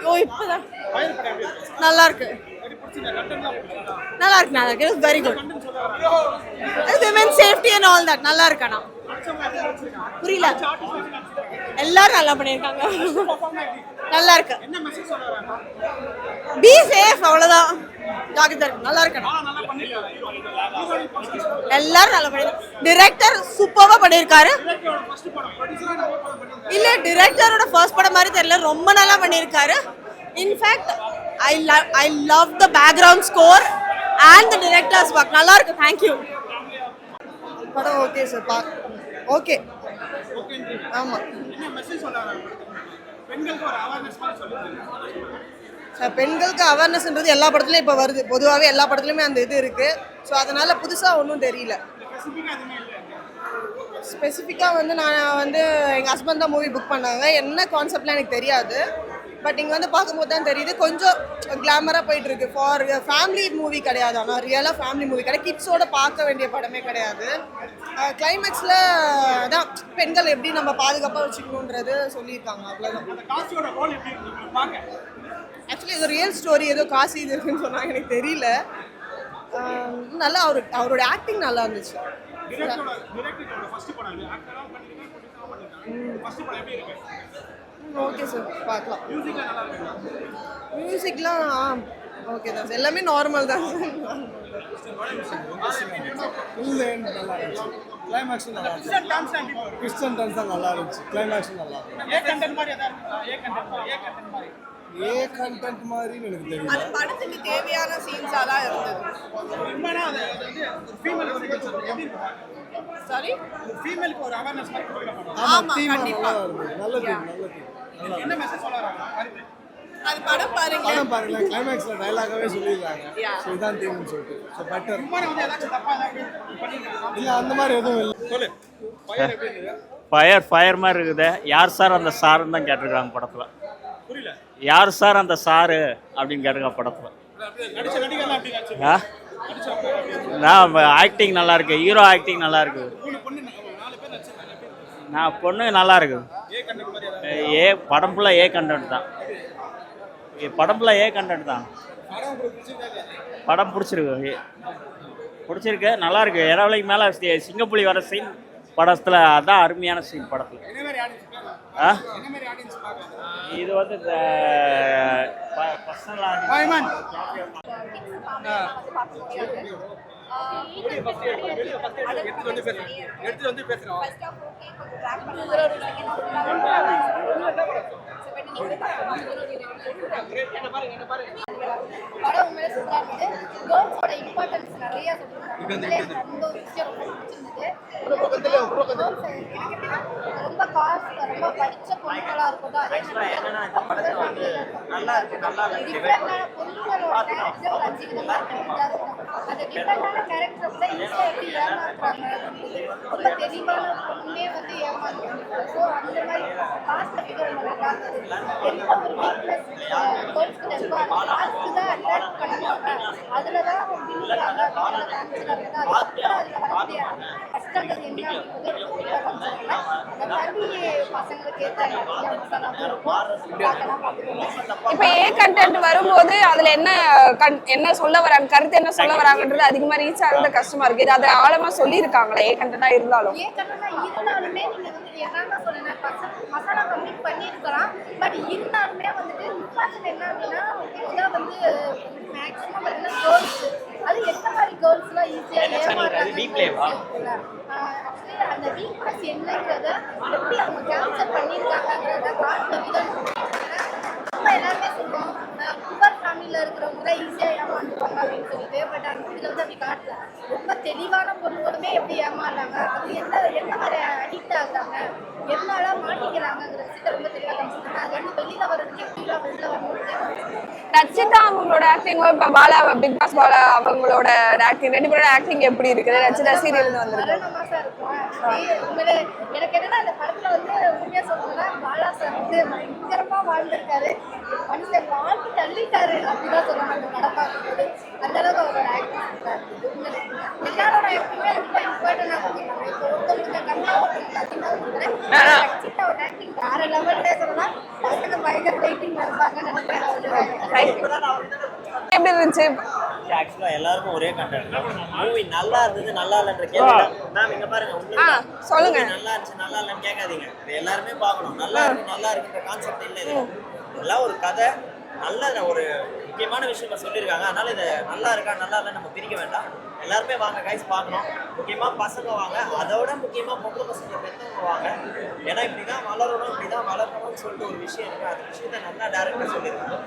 ஓ இப்பதான் நல்லா இருக்கு நல்லா இருக்கு நல்லா இருக்கு very good women safety and all that நல்லா இருக்கு அண்ணா புரியல எல்லாரும் நல்லா பண்ணியிருக்காங்க நல்லா இருக்கு பி சேஃப் அவ்வளோதான் ஜாகிரதா இருக்கு நல்லா இருக்கு எல்லாரும் நல்லா பண்ணிருக்காங்க டிரெக்டர் சூப்பராக பண்ணியிருக்காரு இல்ல டிரெக்டரோட ஃபர்ஸ்ட் படம் மாதிரி தெரியல ரொம்ப நல்லா பண்ணியிருக்காரு in fact I love the background score and the directors work நல்லா இருக்கு தேங்க்யூ படம் ஓகே சார் ஓகே ஆமாம் சார் பெண்களுக்கு அவேர்னஸ்ன்றது எல்லா படத்துலையும் இப்போ வருது பொதுவாகவே எல்லா படத்துலையுமே அந்த இது இருக்குது ஸோ அதனால் புதுசாக ஒன்றும் தெரியல ஸ்பெசிஃபிக்காக வந்து நான் வந்து எங்கள் ஹஸ்பண்ட் தான் மூவி புக் பண்ணாங்க என்ன கான்செப்ட்லாம் எனக்கு தெரியாது பட் இங்கே வந்து பார்க்கும்போது தான் தெரியுது கொஞ்சம் கிளாமராக போயிட்டுருக்கு ஃபார் ஃபேமிலி மூவி கிடையாது ஆனால் ரியலாக ஃபேமிலி மூவி கிடையாது கிட்ஸோட பார்க்க வேண்டிய படமே கிடையாது கிளைமேக்ஸில் தான் பெண்கள் எப்படி நம்ம பாதுகாப்பாக வச்சுக்கணுன்றது சொல்லியிருக்காங்க அவ்வளோதான் ஆக்சுவலி இது ரியல் ஸ்டோரி ஏதோ காசு இது இருக்குன்னு சொன்னாங்க எனக்கு தெரியல நல்லா அவரோட ஆக்டிங் நல்லா இருந்துச்சு ஓகே சார் பார்க்கலாம் மியூசிக்லாம் ஓகே தான் சார் எல்லாமே நார்மல் தான் சார் கிளைமேக்ஸும் நல்லா இருந்துச்சு கிறிஸ்டன் டான்ஸ் தான் நல்லா இருந்துச்சு கிளைமேக்ஸும் நல்லா ஏ கண்டென்ட் மாதிரி எனக்கு தெரியல அது படத்துக்கு தேவையான சீன்ஸாலாம் இருந்தது சாரி ஃபீமேலுக்கு ஒரு அவேர்னஸ் ஆமா கண்டிப்பா நல்ல டீம் என்ன மெசேஜ் சொல்றாங்க அது படம் பாருங்க கிளைமேக்ஸ்ல டயலாகாவே சொல்லிருக்காங்க சோ இதான் டீம்னு சொல்லிட்டு சோ பெட்டர் வந்து ஏதாச்சும் தப்பா இல்ல அந்த மாதிரி எதுவும் இல்ல சொல்லு ஃபயர் மாதிரி இருக்குது யார் சார் அந்த சாருன்னு தான் கேட்டிருக்காங்க படத்துல புரியல யார் சார் அந்த சாரு அப்படின்னு கேட்டிருக்காங்க படத்துல நான் ஆக்டிங் நல்லா இருக்கு ஹீரோ ஆக்டிங் நல்லா இருக்கு நான் பொண்ணு நல்லா இருக்கு ஏ படம் ஃபுல்லாக ஏ கண்டென்ட் தான் படம் ஃபுல்லாக ஏ கண்டென்ட் தான் படம் பிடிச்சிருக்கு நல்லா இருக்கு இரவலைக்கு மேலே சிங்கப்புலி வர சீன் படத்தில் அதான் அருமையான சீன் படத்தில் இது வந்து எடுத்து வந்து பேசுறோம் படம் உண்மையிலே சூப்பரா இருந்தது கேர்ள்ஸோட இம்பார்ட்டன்ஸ் நிறைய சொல்லியிருக்காங்க ரொம்ப விஷயம் ரொம்ப பிடிச்சிருந்தது ரொம்ப காசு ரொம்ப படிச்ச பொண்ணுங்களா இருக்கட்டும் அதே டிஃப்ரெண்டான பொண்ணுங்களோட கேரக்டர் ஒரு 5 விதமா அந்த டிஃப்ரெண்டான கேரக்டர்ஸ்ல ஈஸியா எப்படி ஏமாத்துறாங்க ரொம்ப தெளிவான பொண்ணுமே வந்து ஏமாத்துறாங்க ஸோ அந்த மாதிரி காசு விட நல்லா இருந்தது எந்த ஒரு வீக்னஸ் கேர்ள்ஸ்க்கு இருக்கோ அந்த காசுக்கு தான் அட்ராக்ட் பண்ணுவாங்க அதுல தான் விழுறாங்க கஷ்டங்கள் என்ன அந்த மாதிரி பசங்களுக்கு ஏற்ற நிறைய மசாலா இப்ப ஏ கண்டென்ட் வரும்போது அதுல என்ன சொல்ல வராங்க கருத்து என்ன சொல்ல வராங்கன்றது அதிகமா ரீச் ஆகுறது கஷ்டமா இருக்கு இது அதை ஆழமா சொல்லி இருக்காங்களே ஏ கண்டென்ட்டா இருந்தாலுமே நீங்க வந்து என்னன்னா சொல்லுங்க மசாலா கம்ப்ளீட் பண்ணிருக்கலாம் பட் இருந்தாலுமே வந்துட்டு இம்பார்ட்டன்ட் என்ன அப்படின்னா இதான் வந்து மேக்ஸிமம் வந்து கேர்ள்ஸ் அது எந்த மாதிரி கேர்ள்ஸ்லாம் ஈஸியா ஏமாறாங்க ஆக்சுவலி அந்த வீக்னஸ் என்னங்கிறத எப்படி அவங்க கேப்சர் பண்ணியிருக்காங்கிறத காட்டுற விதம் நம்ம எல்லாருமே சொல்லுவோம் புவர் ஃபேமிலியில் இருக்கிறவங்க தான் ஈஸியாக ஏமாந்துருவாங்க அப்படின்னு சொல்லிட்டு பட் அந்த இதில் வந்து அப்படி காட்டல ரொம்ப தெளிவான பொருள்களுமே எப்படி ஏமாறுறாங்க அது எந்த மாதிரி அடிக்ட் ஆகுறாங்க எதனால மாட்டிக்கிறாங்கிற விஷயத்தை ரொம்ப தெளிவாக காமிச்சிருக்காங்க அது வந்து வெளியில வர்றதுக்கு எப்படிலாம் வெளில வரணும் ரச்சிதா அவங்களோட ஆக்டிங் இப்ப பாலா பிக் பாஸ் பாலா அவங்களோட ஆக்டிங் ரெண்டு பேரோட ஆக்டிங் எப்படி இருக்குது ரச்சிதா சீரியல் மரணமா இருக்கும் எனக்கு என்னன்னா அந்த படத்துல வந்து உண்மையா சொல்லணும்னா பாலா சார் வந்து பயங்கரமா வாழ்ந்திருக்காரு மனுஷன் வாழ்க்கை தள்ளிட்டாரு அப்படிதான் சொல்லுவாங்க அந்த படம் பார்க்கும்போது அந்த அளவுக்கு அவரோட ஆக்டிங் எல்லாரோட ஆக்டிங்குமே ரொம்ப இம்பார்ட்டன்டா கொடுக்குறாங்க இப்போ ஒருத்தவங்க கம்மியாக ரச்சிதாவோட ஆக்டிங் வேற லெவல்ல சொல்லலாம் பசங்க பயங்கர வெயிட்டிங் எப்படி இருந்துச்சு? ஆக்சுவலா எல்லாருக்கும் ஒரே கண்டென்ட் தான். மூவி நல்லா இருந்தது நல்லா இல்லைன்ற கேள்வி மேம் இங்க பாருங்க உங்களுக்கு சொல்லுங்க. நல்லா இருந்துச்சு நல்லா இல்லைன்னு கேட்காதீங்க. இது எல்லாருமே பார்க்கணும். நல்லா இருக்கு நல்லா இருக்குன்ற கான்செப்ட் இல்லை இது. இதெல்லாம் ஒரு கதை நல்ல ஒரு முக்கியமான விஷயமா சொல்லியிருக்காங்க. அதனால இதை நல்லா இருக்கா நல்லா இல்லை நம்ம பிரிக்க வேண்டாம். எல்லாருமே வாங்க கைஸ் பார்க்கணும். முக்கியமாக பசங்க வாங்க. அதோட முக்கியமாக பொம்பளை பசங்க பெற்றவங்க வாங்க. ஏன்னா இப்படிதான் வளரணும் இப்படிதான் வளரணும்னு சொல்லிட்டு ஒரு விஷயம் இருக்கு. அந்த விஷயத்த நல்லா டேரக்டாக சொல்லியிருக்காங்க.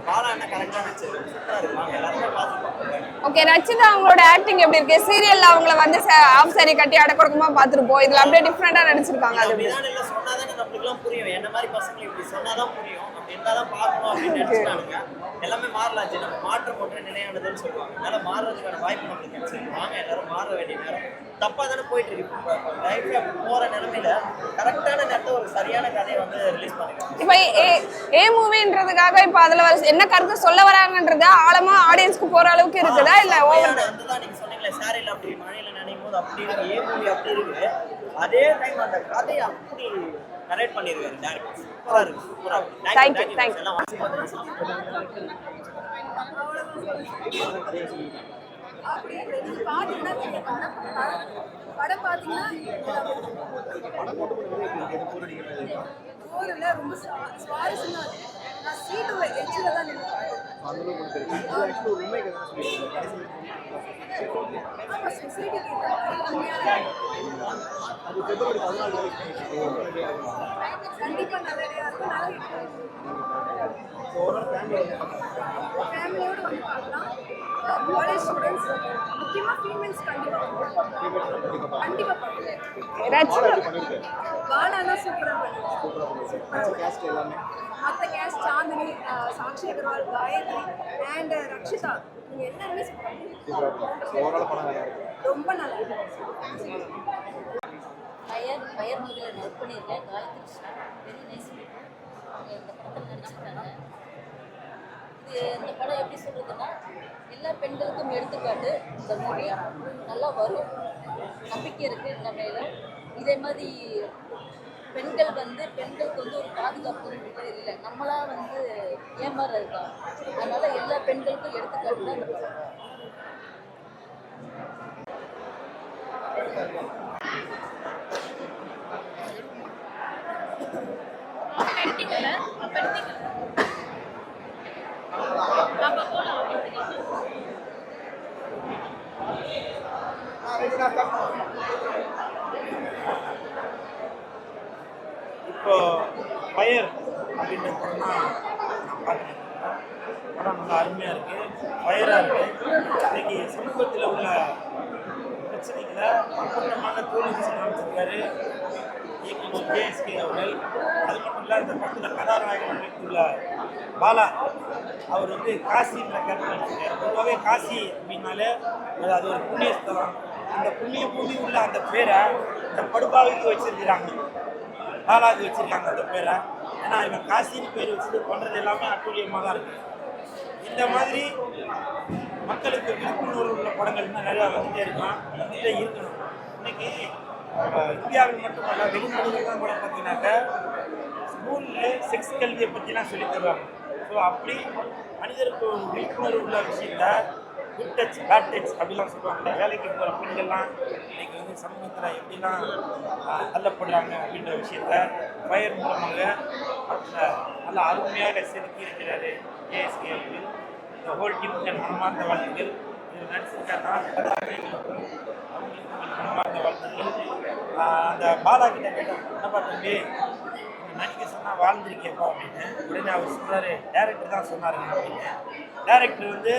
பாலா என்ன கரெக்டாக வச்சிருக்கு சூப்பராக இருக்காங்க. எல்லாருமே பார்த்துக்கோங்க. ஓகே, ரச்சிதா அவங்களோட ஆக்டிங் எப்படி இருக்கு? சீரியல்ல அவங்கள வந்து ஆஃப் சாரி கட்டி அடக்கொடுக்கமா பார்த்துருப்போம். இதுல அப்படியே டிஃப்ரெண்டா நடிச்சிருக்காங்க. அது அப்படிதான் இல்லை சொன்னாதானே நம்மளுக்குலாம் புரியும். என்ன மாதிரி பசங்க இப்படி சொன்னாதான் புரியும். அப்படி இருந்தாதான் பார்க்கணும் அப்படின்னு நினைச்சுட்டானுங்க. எல்லாமே மாறலாச்சு. நம்ம மாற்றம் ஒன்றே நிலையானதுன்னு சொல்லுவாங்க. அதனால மாறுறதுக்கான வாய்ப்பு நம்மளுக்கு கிடைச்சிருக்கு. வாங்க எல்லாரும் மாற வேண்டிய நேரம். தப்பா தானே போயிட்டு இருக்கு. லைஃப்ல போற நிலைமையில கரெக்டான நேரத்தை ஒரு சரியான கதையை வந்து ரிலீஸ் பண்ணிருக்காங்க. இப்ப ஏ மூவின்றதுக்காக இப்ப அதுல என்ன கருத்து சொல்ல வராங்கன்றது ஆழமா ஆடியன்ஸ்க்கு போற அளவுக்கு இருக்குதா இல்ல ஓவர்? அதுதான் நீங்க சொன்னீங்களே சாரில அப்படி மழையில நினைக்கும் போது அப்படி இருக்கு. ஏ மூவி அப்படி இருக்கு. அதே டைம் அந்த கதையை அப்படி நரேட் பண்ணிருக்காரு டைரக்டர். சூப்பரா இருக்கு. சூப்பரா இருக்கு. Thank you, thank you. எல்லாம் வாட்ச் பண்ணுங்க. படம் பார்த்தீங்கன்னா போரில் ரொம்ப சுவாரஸ்யமா இருக்கு. நான் சீட்டு எச்சில் தான் நினைக்கிறேன். ஆமாம், சொசைட்டிக்கு கண்டிப்பாக நல்லதாக இருக்கும். ஃபேமிலியோடு வந்து பார்க்கலாம். காலேஜ் ஸ்டூடெண்ட்ஸ் முக்கியமாக ஃபீமேல்ஸ் கண்டிப்பாக பாலானா சூப்பராக மற்ற கேஸ்ட் சாந்தினி, சாக்ஷி அகர்வால், காயத்ரி அண்ட் ரக்ஷிதா இவங்க எல்லாருமே ரொம்ப நல்லா இருக்கு. ஃபயர் மூவியில் ஒர்க் பண்ணியிருக்கேன். காயத்ரி வெரி நைஸ் அவங்க இந்த படத்தில் நடிச்சிருக்காங்க. இந்த படம் எப்படி சொல்கிறதுன்னா எல்லா பெண்களுக்கும் எடுத்துக்காட்டு. இந்த மூவி நல்லா வரும், நம்பிக்கை இருக்குது இந்த மேலே. இதே மாதிரி பெண்களுக்கு வந்து ஒரு பாதுகாப்பு இல்லை, நம்மளா வந்து ஏமாறது தான். அதனால எல்லா பெண்களுக்கும் எடுத்துக்காட்டு தான் இந்த படம். இப்போ ஃபயர் அப்படின்னு சொன்னா பார்த்தேன். படம் நல்லா அருமையாக இருக்குது, ஃபயராக இருக்குது. இன்னைக்கு சமூகத்தில் உள்ள பிரச்சனைகளை அப்பட்டமான தோல்வி காமிச்சிருக்காரு இயக்குனர் JSK அவர்கள். அது மட்டும் இல்லை, இந்த படத்தில் கதாநாயகன் நடித்துள்ள பாலா அவர் வந்து காசின்ற கேரக்டர். பொதுவாகவே காசி அப்படின்னாலே அது ஒரு புண்ணியஸ்தலம். அந்த புண்ணிய பூமி உள்ள அந்த பேரை இந்த படுபாவிக்கு வச்சிருக்கிறாங்க, பாலாவுக்கு வச்சிருக்காங்க அந்த பேரை. ஏன்னா இவன் காசின்னு பேர் வச்சுட்டு பண்ணுறது எல்லாமே அட்டூழியமாக தான் இருக்குது. இந்த மாதிரி மக்களுக்கு விழிப்புணர்வு உள்ள படங்கள் இன்னும் நிறையா வந்துட்டே இருக்கணும். இன்னைக்கு இந்தியாவில் மட்டுமல்ல வெளிநாடுகள்லாம் கூட பார்த்தீங்கன்னாக்க ஸ்கூலில் செக்ஸ் கல்வியை பற்றிலாம் சொல்லி தருவாங்க. ஸோ அப்படி மனிதருக்கு விழிப்புணர்வு உள்ள விஷயத்த குட் டச் பேட் டச் அப்படிலாம் சொல்லுவாங்க. வேலைக்கு போகிற பெண்கள்லாம் இன்னைக்கு வந்து சமூகத்தில் எப்படிலாம் தள்ளப்படுறாங்க அப்படின்ற விஷயத்த ஃபயர் மூலமாக நல்லா அருமையாக செதுக்கி இருக்கிறாரு JSK அவர்கள். இந்த ஹோல் டீமுக்கு மனமார்ந்த வாழ்த்துக்கள். இதில் நடிச்சிருக்காங்கன்னா அவங்களுக்கு மனமார்ந்த வாழ்த்துக்கள். அந்த பாலா கிட்ட கேட்டோம், என்னப்பா தம்பி நடிக்க சொன்னால் வாழ்ந்துருக்கேப்பா அப்படின்னு. உடனே அவர் சொல்கிறாரு, டேரக்டர் தான் சொன்னாருங்க அப்படின்னு. டேரக்டர் வந்து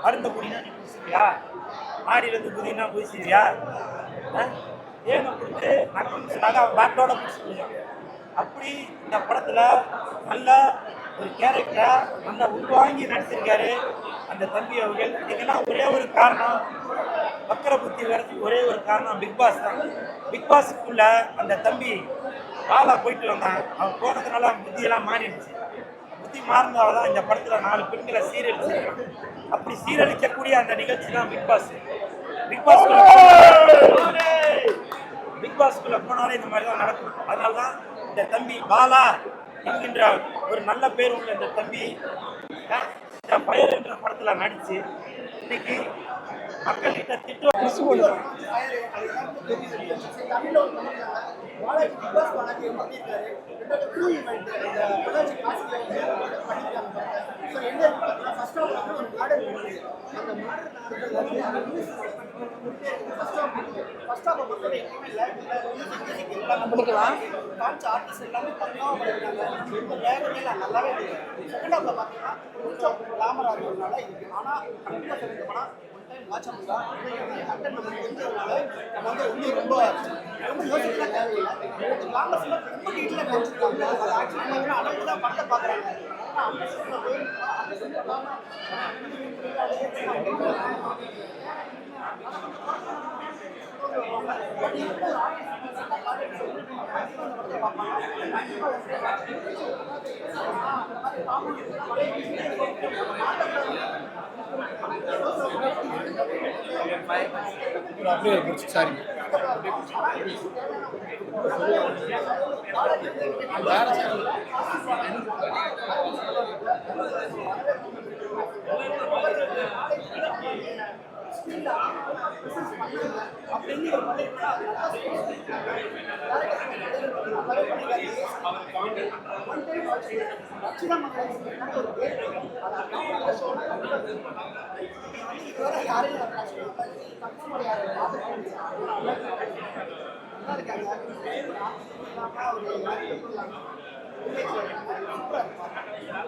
மருந்து குடினா நீ குடிச்சிருவியா, மாடியிலேருந்து குதினா குதிச்சிருவியா, ஏங்க கொடுத்து நான் குடிச்சுனாங்க அவன் பேட்டோட குடிச்சிருவியா. அப்படி இந்த படத்தில் நல்ல ஒரு கேரக்டரா நல்லா உள்வாங்கி நடிச்சிருக்காரு அந்த தம்பி அவர்கள். இதுக்கெல்லாம் ஒரே ஒரு காரணம், வக்கர புத்தி வரதுக்கு ஒரே ஒரு காரணம் பிக் பாஸ் தான். பிக் பாஸுக்குள்ள அந்த தம்பி பாலா போயிட்டு வந்தான். அவன் போனதுனால புத்தியெல்லாம் மாறிடுச்சு. புத்தி மாறினால தான் இந்த படத்தில் 4 பெண்களை சீரழிச்சிருக்காங்க. அப்படி சீரழிக்கக்கூடிய அந்த நிகழ்ச்சி தான் பிக் பாஸ். பிக் பாஸ்குள்ள போனாலே இந்த மாதிரி தான் நடக்கும். அதனால தான் இந்த தம்பி பாலா என்கின்ற ஒரு நல்ல பேர் உள்ள இந்த தம்பி இந்த ஃபயர் என்ற படத்துல நடிச்சு இன்னைக்கு மக்கள்கிட்ட திட்டு பிடிக்குமா? அப்படியே பிடிச்சி சாரி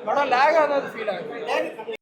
படம் லேக் ஆகாத ஃபீல் ஆகுது.